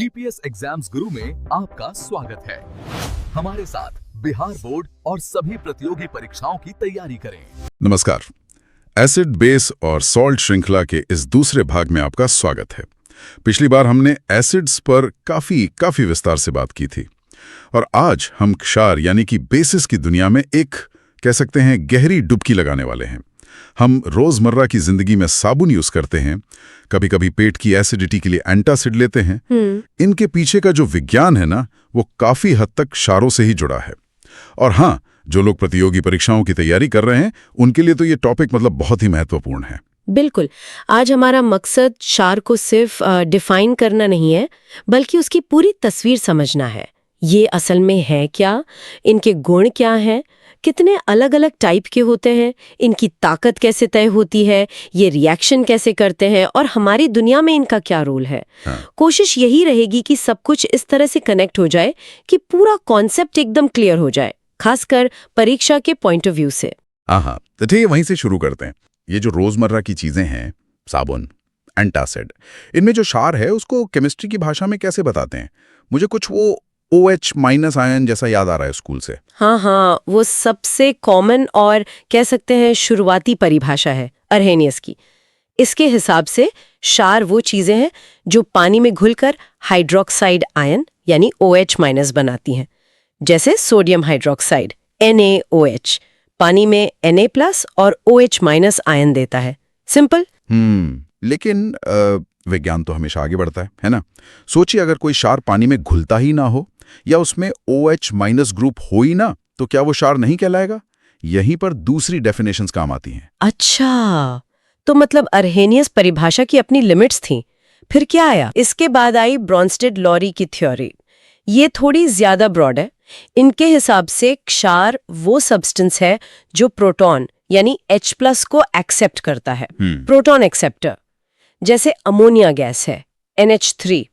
GPS exams गुरु में आपका स्वागत है। हमारे साथ बिहार बोर्ड और सभी प्रतियोगी परीक्षाओं की तैयारी करें। नमस्कार। एसिड बेस और सॉल्ट श्रृंखला के इस दूसरे भाग में आपका स्वागत है। पिछली बार हमने एसिड्स पर काफी विस्तार से बात की थी और आज हम क्षार यानी कि बेसिस की दुनिया में एक कह सकते हैं गहरी डुबकी लगाने वाले हैं। हम रोजमर्रा की जिंदगी में साबुन यूज करते हैं, कभी कभी पेट की एसिडिटी के लिए एंटासिड लेते हैं। इनके पीछे का जो विज्ञान है ना, वो काफी हद तक क्षारों से ही जुड़ा है। और हाँ, जो लोग प्रतियोगी परीक्षाओं की तैयारी कर रहे हैं उनके लिए तो ये टॉपिक बहुत ही महत्वपूर्ण है। बिल्कुल। आज हमारा मकसद क्षार को सिर्फ डिफाइन करना नहीं है, बल्कि उसकी पूरी तस्वीर समझना है। ये असल में है क्या, इनके गुण क्या हैं, कितने अलग अलग टाइप के होते हैं, इनकी ताकत कैसे तय होती है, ये रिएक्शन कैसे करते हैं और हमारी दुनिया में इनका क्या रोल है। कोशिश यही रहेगी कि सब कुछ इस तरह से कनेक्ट हो जाए कि पूरा कॉन्सेप्ट एकदम क्लियर हो जाए, खासकर परीक्षा के पॉइंट ऑफ व्यू से। हाँ, तो ठीक है, वहीं से शुरू करते हैं। ये जो रोजमर्रा की चीजें हैं, साबुन, एंटासिड, इनमें जो क्षार है उसको केमिस्ट्री की भाषा में कैसे बताते हैं? मुझे कुछ वो OH- आयन जैसा याद आ रहा है स्कूल से। हाँ, वो सबसे कॉमन और कह सकते हैं शुरुआती परिभाषा है अर्हेनियस की। इसके हिसाब से क्षार वो चीजें हैं जो पानी में घुलकर हाइड्रोक्साइड आयन यानी OH- बनाती हैं, जैसे सोडियम हाइड्रोक्साइड NaOH पानी में Na+ और OH- आयन देता है। सिंपल। लेकिन विज्ञान तो हमेशा आगे बढ़ता है ना? सोचिए, अगर कोई क्षार पानी में घुलता ही ना हो या उसमें OH- ग्रुप हो ही ना, तो क्या वो क्षार नहीं कहलाएगा? यहीं पर दूसरी डेफिनेशंस काम आती हैं। अच्छा, तो मतलब अर्हेनियस परिभाषा की अपनी लिमिट्स थी। फिर क्या आया? इसके बाद आई ब्रॉन्स्टेड-लॉरी की थ्योरी। ये थोड़ी ज्यादा ब्रॉड है। इनके हिसाब से क्षार वो सब्सटेंस है जो प्रोटॉन यानी H+ को एक्सेप्ट करता है, प्रोटॉन एक्सेप्टर। जैसे अमोनिया गैस है NH3,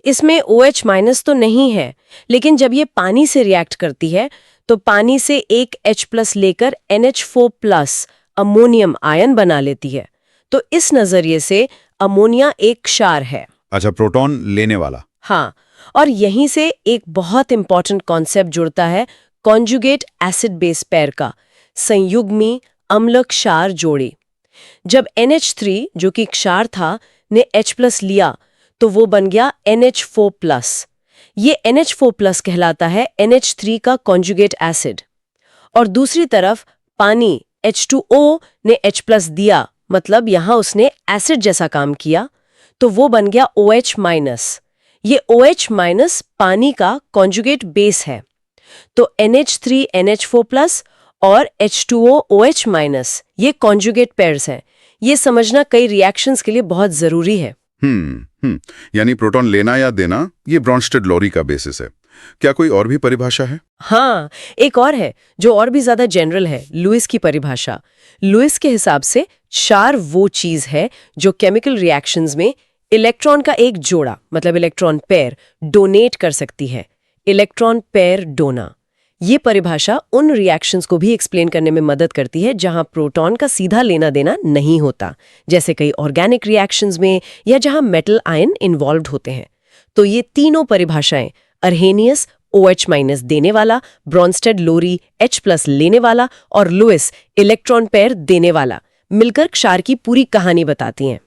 इसमें OH- तो नहीं है, लेकिन जब ये पानी से रिएक्ट करती है तो पानी से एक H+ लेकर NH4+ अमोनियम आयन बना लेती है। तो इस नजरिए से अमोनिया एक क्षार है। अच्छा, प्रोटॉन लेने वाला। हाँ, और यहीं से एक बहुत इंपॉर्टेंट कॉन्सेप्ट जुड़ता है कॉन्जुगेट एसिड बेस पेयर का, संयुग्मी अम्ल क्षार जोड़ी। जब NH3 जो कि क्षार था ने H+ लिया तो वो बन गया NH4+। ये NH4+ कहलाता है NH3 का कॉन्जुगेट एसिड। और दूसरी तरफ पानी H2O ने H+ दिया, मतलब यहां उसने एसिड जैसा काम किया, तो वो बन गया OH-। ये OH- पानी का कॉन्जुगेट बेस है। तो NH3 NH4+ और H2O OH- ये कॉन्जुगेट पेयर्स हैं। ये समझना कई रिएक्शंस के लिए बहुत जरूरी है। यानी प्रोटॉन लेना या देना, ये ब्रॉन्स्टेड-लॉरी का बेसिस है। क्या कोई और भी परिभाषा है? हाँ, एक और है जो और भी ज्यादा जनरल है, लुईस की परिभाषा। लुईस के हिसाब से क्षार वो चीज है जो केमिकल रिएक्शंस में इलेक्ट्रॉन का एक जोड़ा, मतलब इलेक्ट्रॉन पेयर, डोनेट कर सकती है। इलेक्ट्रॉन पेयर डोना। ये परिभाषा उन रिएक्शंस को भी एक्सप्लेन करने में मदद करती है जहां प्रोटॉन का सीधा लेना देना नहीं होता, जैसे कई ऑर्गेनिक रिएक्शंस में या जहां मेटल आयन इन्वॉल्व्ड होते हैं। तो ये तीनों परिभाषाएं, अर्हेनियस OH- देने वाला, ब्रॉन्स्टेड-लॉरी H+ लेने वाला और लुईस इलेक्ट्रॉन पेयर देने वाला, मिलकर क्षार की पूरी कहानी बताती हैं।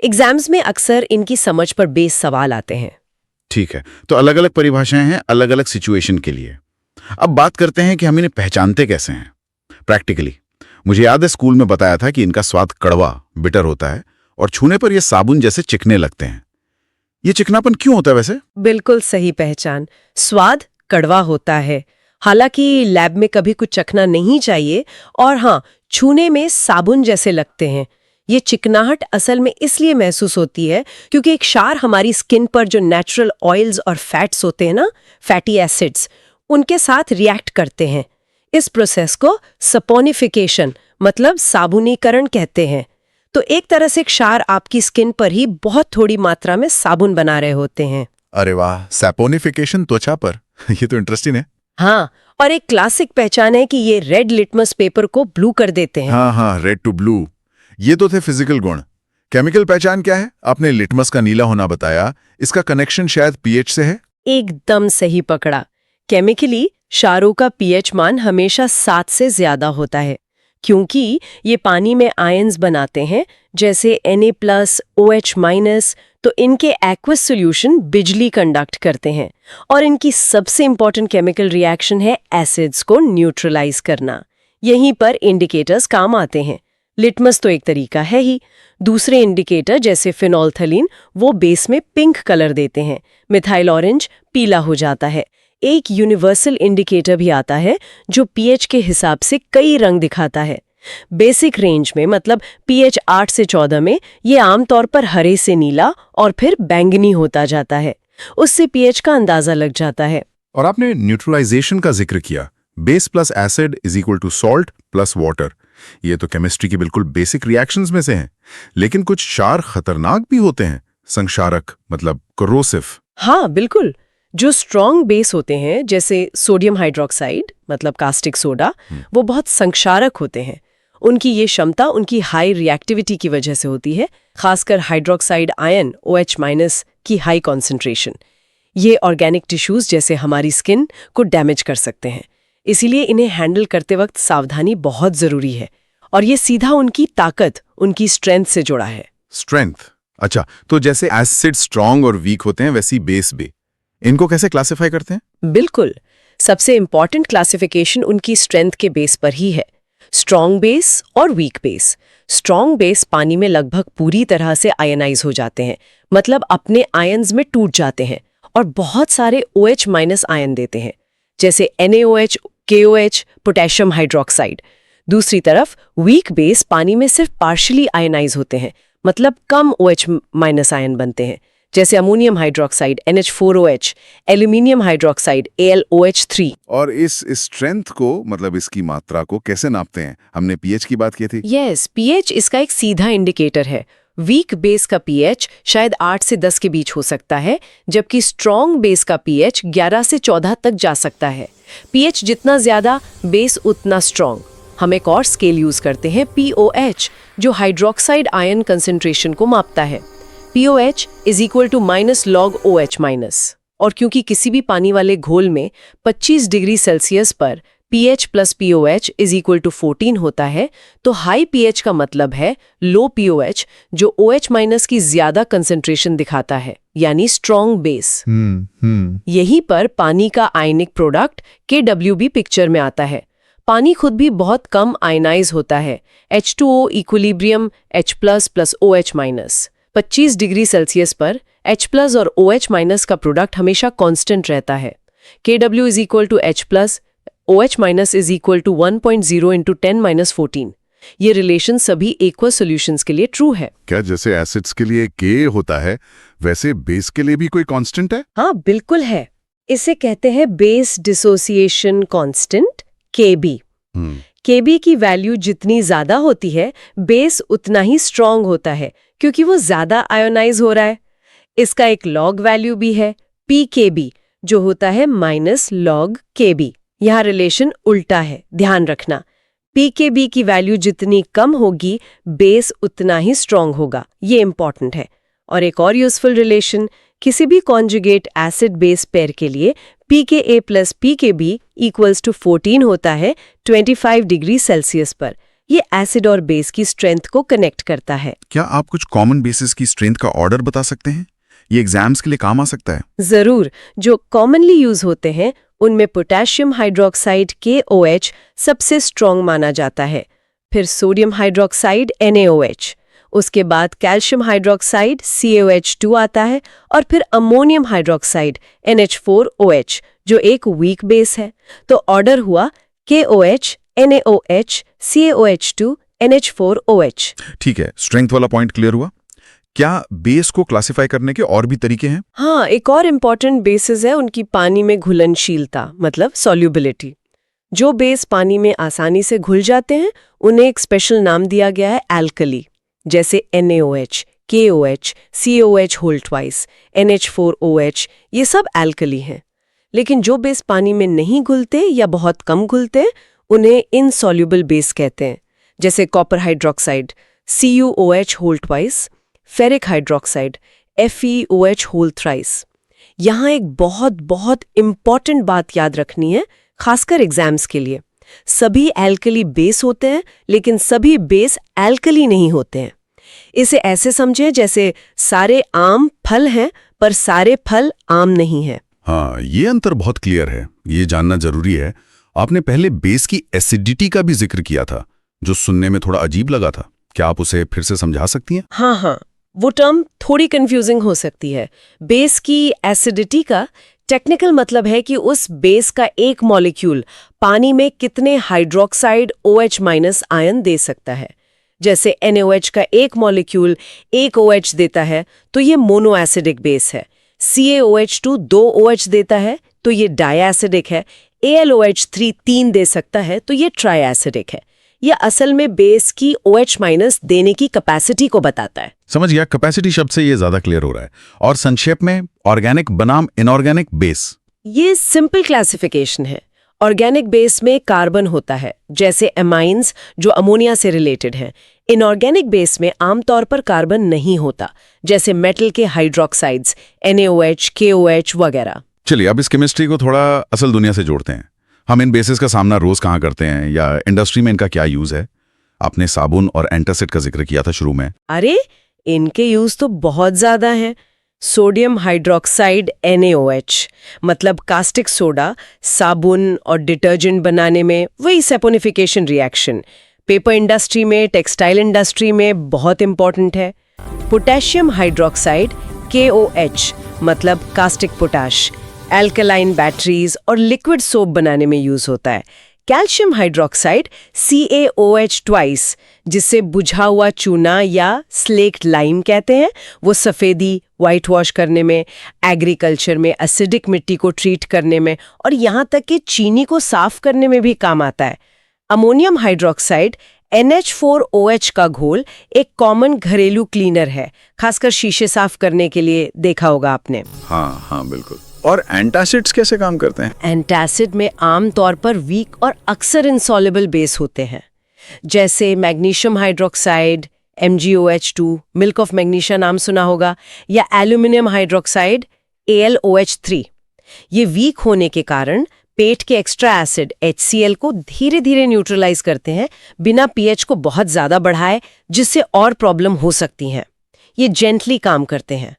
एग्जाम्स में अक्सर इनकी समझ पर बेस सवाल आते हैं। ठीक है, तो अलग अलग परिभाषाएं हैं अलग अलग सिचुएशन के लिए। अब बात करते हैं कि हम इन्हें पहचानते कैसे हैं प्रैक्टिकली। मुझे याद है स्कूल में बताया था कि इनका स्वाद कड़वा, बिटर होता है और छूने पर ये साबुन जैसे चिकने लगते हैं। ये चिकनापन क्यों होता है वैसे? बिल्कुल सही पहचान। स्वाद कड़वा होता है, हालांकि लैब में कभी कुछ चखना नहीं चाहिए। और हाँ, छूने में साबुन जैसे लगते हैं। ये चिकनाहट असल में इसलिए महसूस होती है क्योंकि एक क्षार हमारी स्किन पर जो नेचुरल ऑयल्स और फैट्स होते हैं ना, फैटी एसिड्स, उनके साथ रिएक्ट करते हैं। इस प्रोसेस को सपोनिफिकेशन मतलब साबुनीकरण कहते हैं। तो एक तरह से क्षार आपकी स्किन पर ही बहुत थोड़ी मात्रा में साबुन बना रहे होते हैं। अरे वाह, सैपोनिफिकेशन त्वचा पर। ये तो इंटरेस्टिंग है। हाँ, और एक क्लासिक पहचान है कि ये रेड लिटमस पेपर को ब्लू कर देते हैं। हाँ, रेड टू ब्लू। ये तो थे फिजिकल गुण। केमिकल पहचान क्या है? आपने लिटमस का नीला होना बताया, इसका कनेक्शन शायद पीएच से है? एकदम सही पकड़ा। केमिकली क्षारों का पीएच मान हमेशा 7 से ज्यादा होता है, क्योंकि ये पानी में आयन्स बनाते हैं जैसे Na+, OH-, तो इनके एक्वस सॉल्यूशन बिजली कंडक्ट करते हैं और इनकी सबसे इंपॉर्टेंट केमिकल रिएक्शन है एसिड्स को न्यूट्रलाइज करना। यहीं पर इंडिकेटर्स काम आते हैं। लिटमस तो एक तरीका है ही। दूसरे इंडिकेटर जैसे फिनोल्थलीन वो बेस में पिंक कलर देते हैं, मिथाइल ऑरेंज पीला हो जाता है। एक यूनिवर्सल इंडिकेटर भी आता है जो पीएच के हिसाब से कई रंग दिखाता है। बेसिक रेंज में मतलब पीएच 8 से 14 में ये आमतौर पर हरे से नीला और फिर बैंगनी होता जाता है। उससे पीएच का अंदाजा लग जाता है। और आपने न्यूट्रलाइजेशन का जिक्र किया, base plus acid is equal to salt plus water. ये तो केमिस्ट्री की बिल्कुल बेसिक रिएक्शंस में से हैं, लेकिन कुछ क्षार खतरनाक भी होते हैं, संक्षारक मतलब कोरोसिव। हाँ बिल्कुल। जो स्ट्रॉन्ग बेस होते हैं जैसे सोडियम हाइड्रोक्साइड मतलब कास्टिक सोडा, वो बहुत संक्षारक होते हैं। उनकी ये क्षमता उनकी हाई रिएक्टिविटी की वजह से होती है, खासकर हाइड्रोक्साइड आयन OH- की हाई कॉन्सेंट्रेशन। ये ऑर्गेनिक टिश्यूज जैसे हमारी स्किन को डैमेज कर सकते हैं, इसीलिए इन्हें हैंडल करते वक्त सावधानी बहुत जरूरी है। और ये सीधा उनकी ताकत, उनकी स्ट्रेंथ से जुड़ा है। स्ट्रेंथ, अच्छा, तो जैसे एसिड स्ट्रांग और वीक होते हैं वैसी बेस भी, इनको कैसे क्लासिफाई करते हैं? बिल्कुल, सबसे इंपॉर्टेंट क्लासिफिकेशन उनकी स्ट्रेंथ के बेस पर ही है। स्ट्रॉन्ग बेस और वीक बेस। स्ट्रॉन्ग बेस पानी में लगभग पूरी तरह से आयनाइज हो जाते हैं, मतलब अपने आयन्स में टूट जाते हैं और बहुत सारे OH- आयन देते हैं, जैसे NaOH, KOH, पोटेशियम हाइड्रोक्साइड। दूसरी तरफ वीक बेस पानी में सिर्फ पार्शियली आयनाइज होते हैं, मतलब कम OH- आयन बनते हैं, जैसे ammonium hydroxide NH4OH, aluminium hydroxide AlOH3। और इस स्ट्रेंथ को मतलब इसकी मात्रा को कैसे नापते हैं? हमने पीएच की बात की थी। यस, पीएच इसका एक सीधा इंडिकेटर है। वीक बेस का पीएच शायद 8 से 10 के बीच हो सकता है, जबकि स्ट्रॉन्ग बेस का पीएच 11 से 14 तक जा सकता है। पीएच जितना ज्यादा, बेस उतना स्ट्रॉन्ग। हम एक और स्केल यूज करते हैं POH, जो हाइड्रोक्साइड आयन कंसेंट्रेशन को मापता है। POH is equal to -log OH-। और क्योंकि किसी भी पानी वाले घोल में 25 डिग्री सेल्सियस पर pH plus POH is equal to 14 होता है, तो हाई pH का मतलब है लो POH, जो OH- की ज्यादा कंसेंट्रेशन दिखाता है, यानी स्ट्रॉन्ग बेस। यहीं पर पानी का आयनिक प्रोडक्ट KWB पिक्चर में आता है। पानी खुद भी बहुत कम आयनाइज होता है, H2O equilibrium H+ plus OH-। 25 degree Celsius पर H+ और OH- का प्रोडक्ट हमेशा कांस्टेंट रहता है। KW is equal to H+, OH- is equal to 1.0 into 10⁻14। ये रिलेशन सभी एक्वस सॉल्यूशंस के लिए ट्रू है। क्या जैसे एसिड्स के लिए K होता है, वैसे बेस के लिए भी कोई कांस्टेंट है? हाँ बिल्कुल है। इसे कहते हैं base dissociation constant, KB। KB की वैल्यू जितनी ज्यादा होती है, बेस उतना ही स्ट्रॉन्ग होता है, क्योंकि वो ज्यादा आयोनाइज हो रहा है। इसका एक लॉग वैल्यू भी है, PKB, जो होता है -log KB। यहाँ रिलेशन उल्टा है, ध्यान रखना। PKB की वैल्यू जितनी कम होगी, बेस उतना ही स्ट्रॉन्ग होगा। ये इंपॉर्टेंट है। और एक और यूजफुल रिलेशन, किसी भी कॉन्जुगेट एसिड बेस पेयर के लिए pKa plus PKB equals to 14 होता है 25 डिग्री सेल्सियस पर। ये एसिड और बेस की स्ट्रेंथ को कनेक्ट करता है। क्या आप कुछ कॉमन बेसिस की स्ट्रेंथ का ऑर्डर बता सकते हैं? ये एग्जाम्स के लिए काम आ सकता है। जरूर। जो कॉमनली यूज होते हैं उनमें पोटेशियम हाइड्रोक्साइड KOH सबसे स्ट्रॉन्ग माना जाता है, फिर सोडियम हाइड्रोक्साइड NaOH, उसके बाद कैल्शियम हाइड्रोक्साइड CaOH2 आता है, और फिर अमोनियम हाइड्रोक्साइड NH4OH, जो एक वीक बेस है। तो ऑर्डर हुआ KOH, NaOH, CaOH2, NH4OH। ठीक है, स्ट्रेंथ वाला पॉइंट क्लियर हुआ। क्या बेस को क्लासिफाई करने के और भी तरीके हैं? हाँ, एक और इम्पॉर्टेंट बेसिस है उनकी पानी में घुलनशीलता, मतलब सॉल्युबिलिटी। जो बेस पानी में आसानी से घुल जाते हैं उन्हें एक स्पेशल नाम दिया गया है एल्कली, जैसे NaOH, KOH, COH whole twice, NH4OH, ये सब एल्कली हैं। लेकिन जो बेस पानी में नहीं घुलते या बहुत कम घुलते उन्हें इनसॉल्युबल बेस कहते हैं, जैसे copper hydroxide CuOH whole twice, ferric hydroxide FeOH whole thrice. यहाँ एक बहुत बहुत इम्पॉर्टेंट बात याद रखनी है, खासकर एग्जाम्स के लिए। सभी एल्कली बेस होते हैं, लेकिन सभी बेस एल्कली नहीं होते हैं। इसे ऐसे समझें जैसे सारे आम फल हैं, पर सारे फल आम नहीं हैं। हाँ, ये अंतर बहुत क्लियर है, ये जानना जरूरी है। आपने पहले बेस की एसिडिटी का भी जिक्र किया था, जो सुनने में थोड़ा अजीब लगा था। क्या आप उसे फिर से समझा सकती हैं? हाँ, वो टर्म थोड़ी कंफ्यूजिंग हो सकती है। बेस की एसिडिटी का टेक्निकल मतलब है कि उस बेस का एक मॉलिक्यूल पानी में कितने हाइड्रोक्साइड OH- आयन दे सकता है। जैसे NaOH का एक मॉलिक्यूल एक OH देता है तो ये मोनो एसिडिक बेस है। CaOH2 दो OH देता है तो ये डायएसिडिक है। AlOH3 3 दे सकता है तो ये ट्राइएसिडिक है। यह असल में बेस की OH- देने की कैपेसिटी को बताता है। समझ गया, कैपेसिटी शब्द से ये ज्यादा क्लियर हो रहा है। और संक्षेप में, ऑर्गेनिक बनाम इनऑर्गेनिक बेस। ये सिंपल क्लासिफिकेशन है। ऑर्गेनिक बेस में कार्बन होता है, जैसे एमाइंस जो अमोनिया से रिलेटेड हैं। इनऑर्गेनिक बेस में आमतौर पर कार्बन नहीं होता, जैसे मेटल के हाइड्रोक्साइड्स NaOH, KOH वगैरह। चलिए, अब इस केमिस्ट्री को थोड़ा असल दुनिया से जोड़ते हैं। हम इन बेसिस का सामना रोज कहाँ करते हैं, या इंडस्ट्री में इनका क्या यूज है? आपने साबुन और एंटासिड का जिक्र किया था शुरू में। अरे, इनके यूज तो बहुत ज्यादा हैं। सोडियम हाइड्रोक्साइड NaOH मतलब कास्टिक सोडा, साबुन और डिटर्जेंट बनाने में, वही सैपोनिफिकेशन रिएक्शन। पेपर इंडस्ट्री में, टेक्सटाइल इंडस्ट्री में बहुत इंपॉर्टेंट है। पोटेशियम हाइड्रोक्साइड KOH मतलब कास्टिक पोटाश, एल्कलाइन बैटरीज और लिक्विड सोप बनाने में यूज होता है। कैल्शियम हाइड्रोक्साइड CaOH ट्वाइस, जिसे बुझा हुआ चूना या स्लेक्ट लाइम कहते हैं, वो सफेदी व्हाइट वॉश करने में, एग्रीकल्चर में एसिडिक मिट्टी को ट्रीट करने में और यहाँ तक कि चीनी को साफ करने में भी काम आता है। अमोनियम हाइड्रोक्साइड NH4OH का घोल एक कॉमन घरेलू क्लीनर है, खासकर शीशे साफ करने के लिए देखा होगा आपने। हाँ, बिल्कुल। और एंटासिड्स कैसे काम करते हैं? एंटासिड में आमतौर पर वीक और अक्सर इनसॉल्युबल बेस होते हैं, जैसे magnesium hydroxide MgOH2, milk of magnesia नाम सुना होगा, या एल्यूमिनियम हाइड्रोक्साइड AlOH3। ये वीक होने के कारण पेट के एक्स्ट्रा एसिड HCl को धीरे धीरे न्यूट्रलाइज करते हैं, बिना pH को बहुत ज्यादा बढ़ाए, जिससे और प्रॉब्लम हो सकती हैं। ये जेंटली काम करते हैं।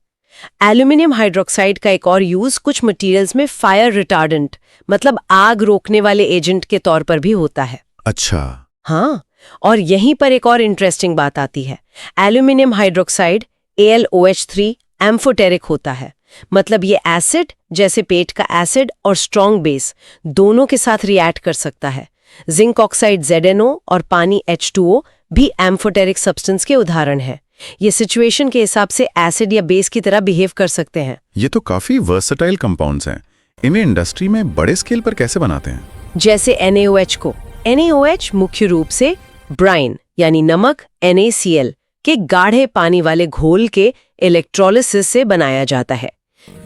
एल्यूमिनियम हाइड्रोक्साइड का एक और यूज कुछ मटेरियल्स में फायर रिटार्डेंट मतलब आग रोकने वाले एजेंट के तौर पर भी होता है। अच्छा। हाँ, और यहीं पर एक और इंटरेस्टिंग बात आती है। एल्यूमिनियम हाइड्रोक्साइड AlOH3 एम्फोटेरिक होता है, मतलब ये एसिड जैसे पेट का एसिड और स्ट्रॉन्ग बेस दोनों के साथ रिएक्ट कर सकता है। जिंक ऑक्साइड ZNO और पानी H2O भी एम्फोटेरिक सब्सटेंस के उदाहरण हैं। ये सिचुएशन के हिसाब से एसिड या बेस की तरह बिहेव कर सकते हैं। ये तो काफी वर्सेटाइल कंपाउंड्स हैं। इन्हें इंडस्ट्री में बड़े स्केल पर कैसे बनाते हैं? जैसे NaOH को। NaOH मुख्य रूप से ब्राइन यानी नमक NaCl के गाढ़े पानी वाले घोल के इलेक्ट्रोलिसिस से बनाया जाता है।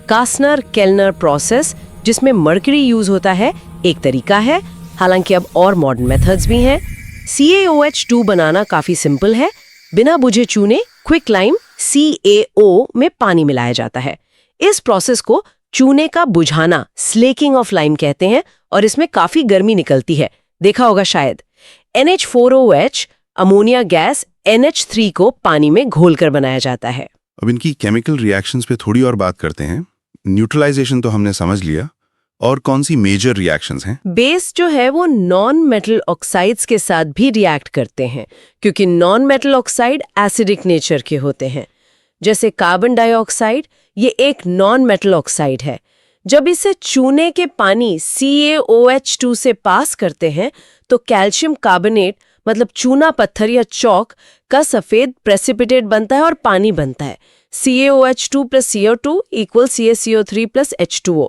कास्नर केल्नर प्रोसेस, जिसमें मर्करी यूज होता है, एक तरीका है, हालांकि अब और मॉडर्न मेथड्स भी हैं। CaOH2 बनाना काफी सिंपल है। बिना बुझे चूने क्विक लाइम CaO में पानी मिलाया जाता है। इस प्रोसेस को चूने का बुझाना स्लेकिंग ऑफ लाइम कहते हैं और इसमें काफी गर्मी निकलती है, देखा होगा शायद। NH4OH अमोनिया गैस NH3 को पानी में घोलकर बनाया जाता है। अब इनकी केमिकल रिएक्शंस पे थोड़ी और बात करते हैं। न्यूट्रलाइजेशन तो हमने समझ लिया, और कौन सी मेजर रिएक्शंस हैं? बेस जो है वो नॉन मेटल ऑक्साइड्स के साथ भी रिएक्ट करते हैं, क्योंकि non metal oxide acidic nature के होते हैं। जैसे कार्बन डाइऑक्साइड, ये एक नॉन मेटल ऑक्साइड है। जब इसे चूने के पानी CaOH2 से पास करते हैं तो कैल्शियम कार्बोनेट मतलब चूना पत्थर या चौक का सफेद प्रेसिपिटेट बनता है और पानी बनता है। CaOH2 + CO2 = CaCO3 + H2O।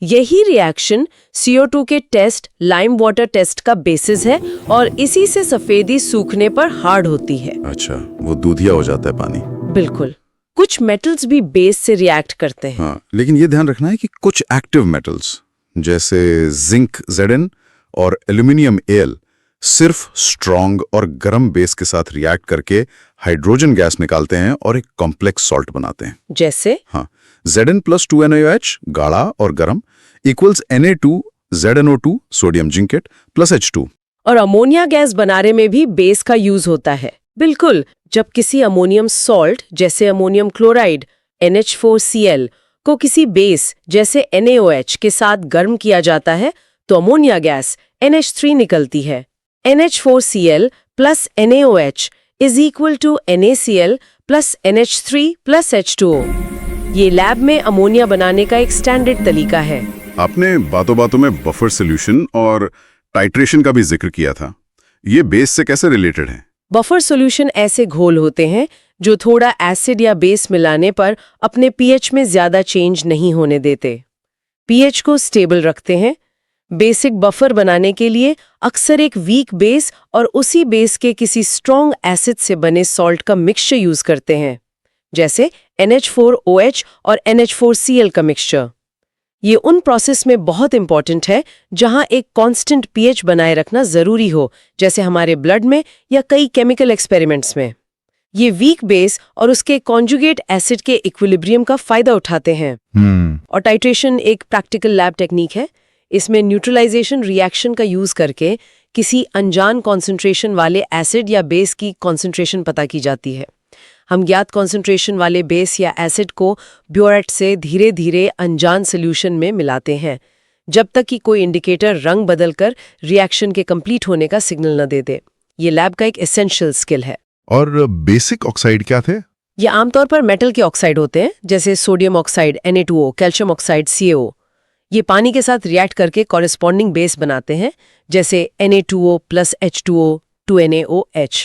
यही रिएक्शन CO2 के टेस्ट लाइम वाटर टेस्ट का बेसिस है और इसी से सफेदी सूखने पर हार्ड होती है। अच्छा, वो दूधिया हो जाता है पानी। बिल्कुल। कुछ मेटल्स भी बेस से रिएक्ट करते हैं। हाँ, लेकिन ये ध्यान रखना है कि कुछ एक्टिव मेटल्स जैसे जिंक Zn और एल्यूमिनियम Al सिर्फ स्ट्रॉन्ग और गर्म बेस के साथ रिएक्ट करके हाइड्रोजन गैस निकालते हैं और एक कॉम्प्लेक्स सॉल्ट बनाते हैं। जैसे? हाँ, Zn+2NaOH गाढ़ा और गर्म equals Na2ZNO2 sodium zincate plus H2। और अमोनिया गैस बनाने में भी बेस का यूज होता है। बिल्कुल, जब किसी अमोनियम सॉल्ट जैसे अमोनियम क्लोराइड NH4Cl को किसी बेस जैसे NaOH के साथ गर्म किया जाता है तो अमोनिया गैस NH3 निकलती है। NH4Cl plus NaOH is equal to NaCl plus NH3 plus H2O। ये लैब में अमोनिया बनाने का एक स्टैंडर्ड तरीका है। आपने बातों बातों में बफर सोल्यूशन और टाइट्रेशन का भी जिक्र किया था। ये बेस से कैसे रिलेटेड है? बफर सॉल्यूशन ऐसे घोल होते हैं जो थोड़ा एसिड या बेस मिलाने पर अपने पीएच में ज्यादा चेंज नहीं होने देते, पीएच को स्टेबल रखते हैं। बेसिक बफर बनाने के लिए अक्सर एक वीक बेस और उसी बेस के किसी स्ट्रॉन्ग एसिड से बने सॉल्ट का मिक्सचर यूज करते हैं, जैसे NH4OH और NH4Cl का मिक्सचर। ये उन प्रोसेस में बहुत इंपॉर्टेंट है जहां एक कांस्टेंट पीएच बनाए रखना जरूरी हो, जैसे हमारे ब्लड में या कई केमिकल एक्सपेरिमेंट्स में। ये वीक बेस और उसके कॉन्जुगेट एसिड के इक्विलिब्रियम का फायदा उठाते हैं। और टाइट्रेशन एक प्रैक्टिकल लैब टेक्निक है। इसमें न्यूट्रलाइजेशन रिएक्शन का यूज करके किसी अनजान कॉन्सेंट्रेशन वाले एसिड या बेस की कॉन्सेंट्रेशन पता की जाती है। हम ज्ञात कॉन्सेंट्रेशन वाले बेस या एसिड को ब्योरेट से धीरे धीरे अनजान सोल्यूशन में मिलाते हैं, जब तक कि कोई इंडिकेटर रंग बदलकर रिएक्शन के कंप्लीट होने का सिग्नल न दे दे। ये लैब का एक एसेंशियल स्किल है। और बेसिक ऑक्साइड क्या थे? ये आमतौर पर मेटल के ऑक्साइड होते हैं, जैसे sodium oxide Na2O, calcium oxide CaO। ये पानी के साथ रिएक्ट करके कॉरेस्पॉन्डिंग बेस बनाते हैं, जैसे Na2O प्लस H2O 2NaOH।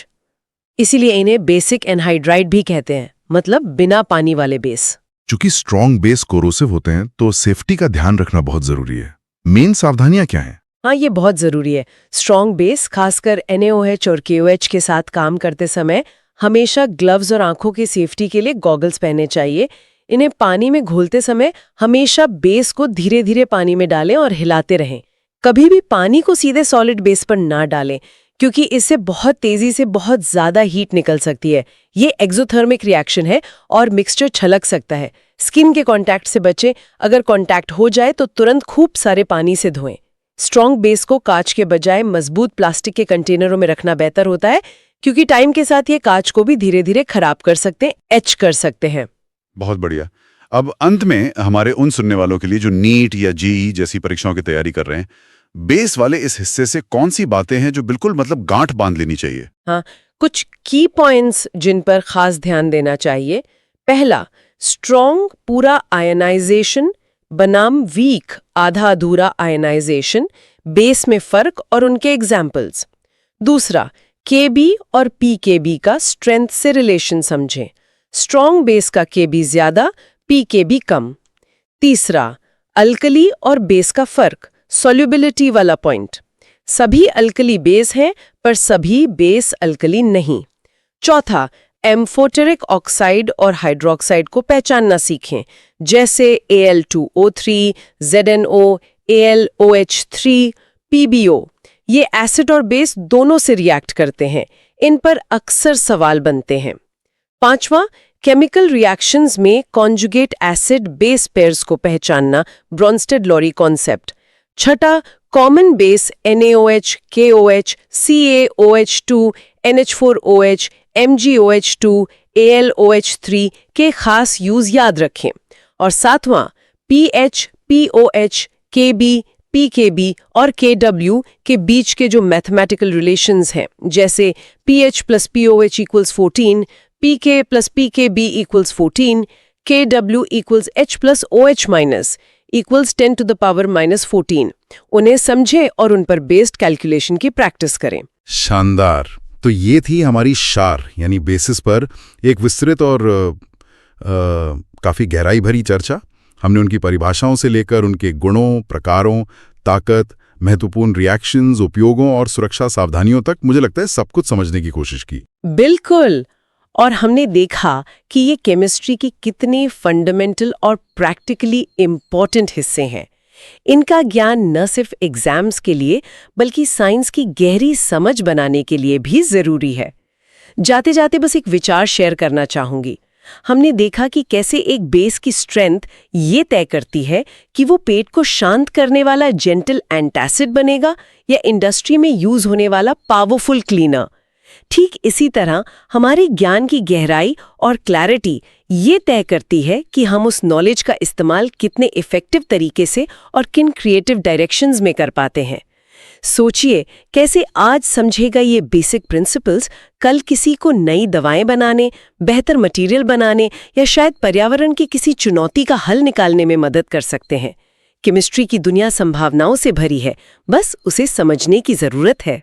इसीलिए इन्हें बेसिक एनहाइड्राइड भी कहते हैं, मतलब बिना पानी वाले बेस। चूंकि स्ट्रॉन्ग बेस कोरोसिव होते हैं तो सेफ्टी का ध्यान रखना बहुत जरूरी है। मेन सावधानियां क्या हैं? हाँ, ये बहुत जरूरी है। स्ट्रॉन्ग बेस, खासकर NaOH और KOH के साथ काम करते समय हमेशा ग्लव्स और आंखों की सेफ्टी के लिए गॉगल्स पहनने चाहिए। इन्हें पानी में घोलते समय हमेशा बेस को धीरे धीरे पानी में डालें और हिलाते रहें। कभी भी पानी को सीधे सॉलिड बेस पर ना डालें, क्योंकि इससे बहुत तेजी से बहुत ज्यादा हीट निकल सकती है। ये एक्सोथर्मिक रिएक्शन है और मिक्सचर छलक सकता है। स्किन के कांटेक्ट से बचें। अगर कांटेक्ट हो जाए तो तुरंत खूब सारे पानी से धोएं। स्ट्रॉन्ग बेस को कांच के बजाय मजबूत प्लास्टिक के कंटेनरों में रखना बेहतर होता है, क्योंकि टाइम के साथ ये कांच को भी धीरे धीरे खराब कर सकते हैं, एच कर सकते हैं। बहुत बढ़िया। अब अंत में हमारे उन सुनने वालों के लिए जो नीट या जेईई जैसी परीक्षाओं की तैयारी कर रहे हैं, बेस वाले इस हिस्से से कौन सी बातें हैं जो बिल्कुल मतलब गांठ बांध लेनी चाहिए? हाँ, कुछ की पॉइंट्स जिन पर खास ध्यान देना चाहिए। पहला, स्ट्रॉन्ग पूरा आयनाइजेशन बनाम वीक आधा अधूरा आयनाइजेशन, बेस में फर्क और उनके एग्जाम्पल्स। दूसरा, Kb और pKb का स्ट्रेंथ से रिलेशन समझें। स्ट्रॉन्ग बेस का Kb ज्यादा, pKb कम। तीसरा, अल्कली और बेस का फर्क, सॉल्युबिलिटी वाला पॉइंट। सभी अल्कली बेस हैं पर सभी बेस अल्कली नहीं। चौथा, एम्फोटेरिक ऑक्साइड और हाइड्रोक्साइड को पहचानना सीखें, जैसे Al2O3, ZNO, AlOH3, PbO। ये एसिड और बेस दोनों से रिएक्ट करते हैं। इन पर अक्सर सवाल बनते हैं। पांचवा, केमिकल रिएक्शंस में कॉन्जुगेट एसिड बेस पेयर्स को पहचानना, ब्रॉन्स्टेड-लॉरी कॉन्सेप्ट। छठा, common base NaOH, KOH, CaOH2, NH4OH, MgOH2, AlOH3 के खास यूज याद रखें। और सातवां, pH, pOH, Kb, pKb और Kw के बीच के जो मैथमेटिकल रिलेशंस हैं, जैसे pH plus pOH equals 14, pK plus pKb equals 14, Kw equals H plus OH minus equals 10 to the power minus 14। उन्हें समझें और उन पर बेस्ड कैलकुलेशन की प्रैक्टिस करें। शानदार। तो ये थी हमारी शार यानी बेसिस पर एक विस्तृत और काफी गहराई भरी चर्चा। हमने उनकी परिभाषाओं से लेकर उनके गुणों, प्रकारों, ताकत, महत्वपूर्ण रिएक्शंस, उपयोगों और सुरक्षा सावधानियों तक मुझे लगता है सब कुछ समझने की कोशिश की। बिल्कुल। और हमने देखा कि ये केमिस्ट्री की कितने फंडामेंटल और प्रैक्टिकली इम्पॉर्टेंट हिस्से हैं। इनका ज्ञान न सिर्फ एग्जाम्स के लिए बल्कि साइंस की गहरी समझ बनाने के लिए भी जरूरी है। जाते जाते बस एक विचार शेयर करना चाहूंगी। हमने देखा कि कैसे एक बेस की स्ट्रेंथ ये तय करती है कि वो पेट को शांत करने वाला जेंटल एंटासिड बनेगा या इंडस्ट्री में यूज होने वाला पावरफुल क्लीनर। ठीक इसी तरह हमारी ज्ञान की गहराई और क्लैरिटी ये तय करती है कि हम उस नॉलेज का इस्तेमाल कितने इफेक्टिव तरीके से और किन क्रिएटिव डायरेक्शंस में कर पाते हैं। सोचिए कैसे आज समझेगा ये बेसिक प्रिंसिपल्स कल किसी को नई दवाएं बनाने, बेहतर मटेरियल बनाने या शायद पर्यावरण की किसी चुनौती का हल निकालने में मदद कर सकते हैं। केमिस्ट्री की दुनिया संभावनाओं से भरी है, बस उसे समझने की जरूरत है।